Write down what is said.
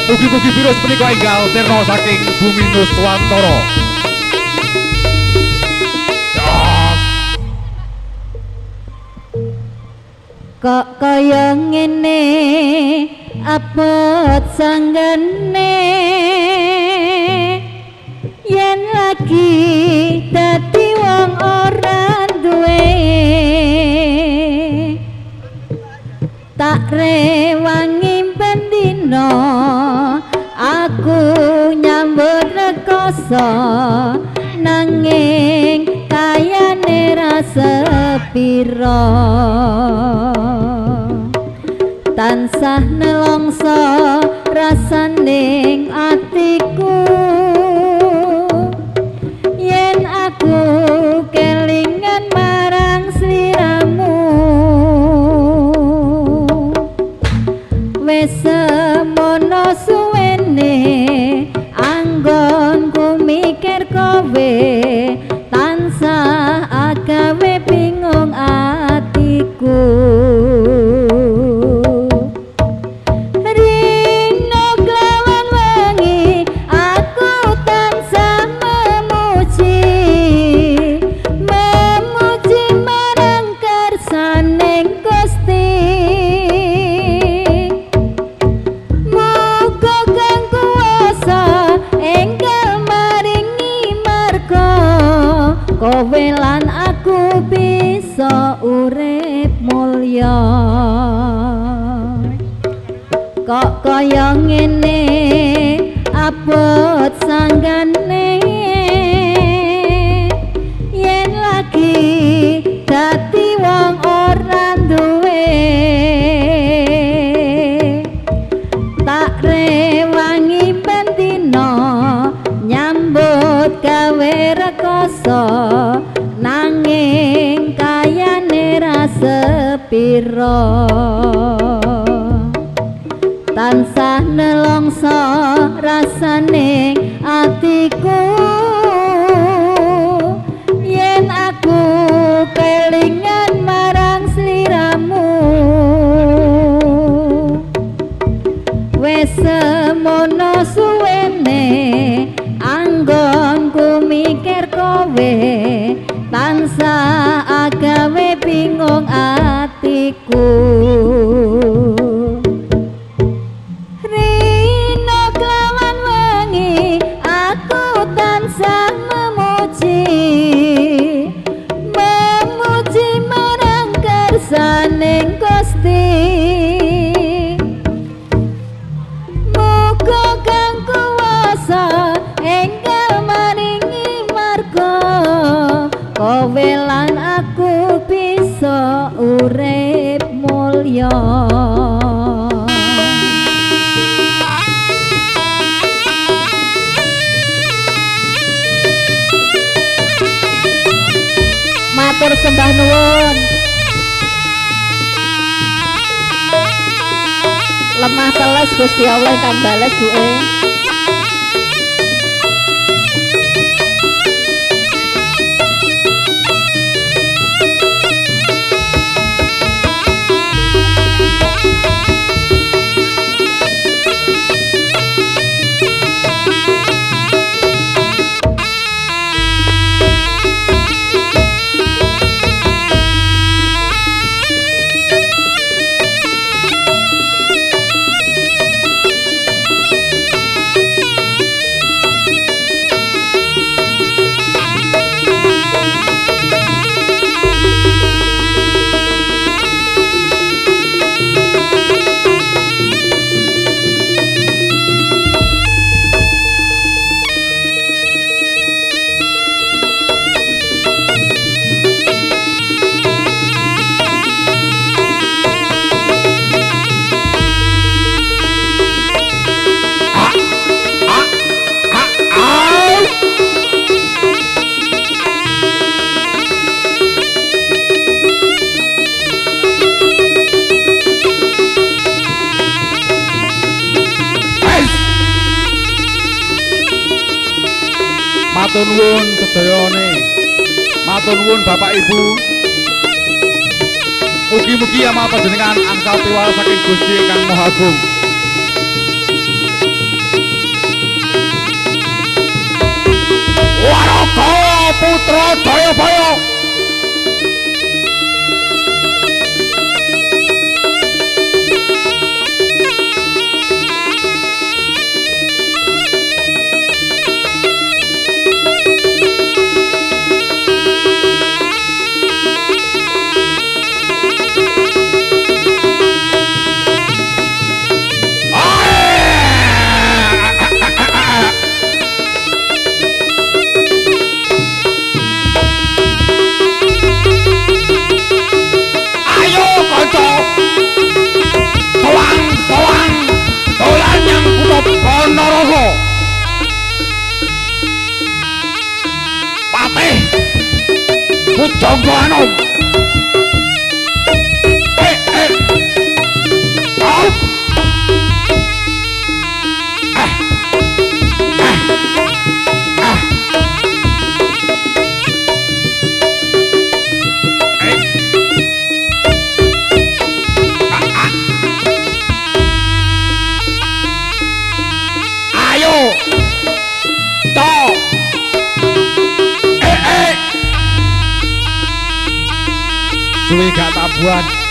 Mugi-mugi virus punika enggal sirna saking bumi Nuswantara. Kok kaya ngene abot sanggane yen lagi dadi wong ora duwe tak rewangi bendino aku nyambut rekoso nanging kayane ra sepiro tansah nelongso rasaning atiku yen aku kelingan marang sliramu wis semono suwene anggonku mikir kowe tansah agawe bingung atiku rino kelawan wengi aku tansah memuji marang kersaning Gusti muga kang kuwasa enggal maringi marga kowe lan aku bisa urip mulya kok kaya ngene abot sanggane yen lagi dadi wong ora duwe tak rewangi bendino nyambut gawe rekoso nanging kayane ra sepiro tansah nelongso rasaning atiku yen aku kelingan marang sliramu wis semono suwene anggonku mikir kowe tansah agawe bingung atiku rino kelawan wengi aku tansah memuji marang kersaning Gusti muga kang kuwasa enggal maringi marga kowe lan aku bisa urip mulya matur sembah nuwun lemah teles Gusti Allah kang bales buke Matur nuwun sedayane. Matur nuwun Bapak Ibu. Mugi-mugi amal panjenengan angsal piwales saking Gusti Kang Maha Agung. putra Jayabaya. Ponorogo Patih Pujangga Anom suwi gak tabuhan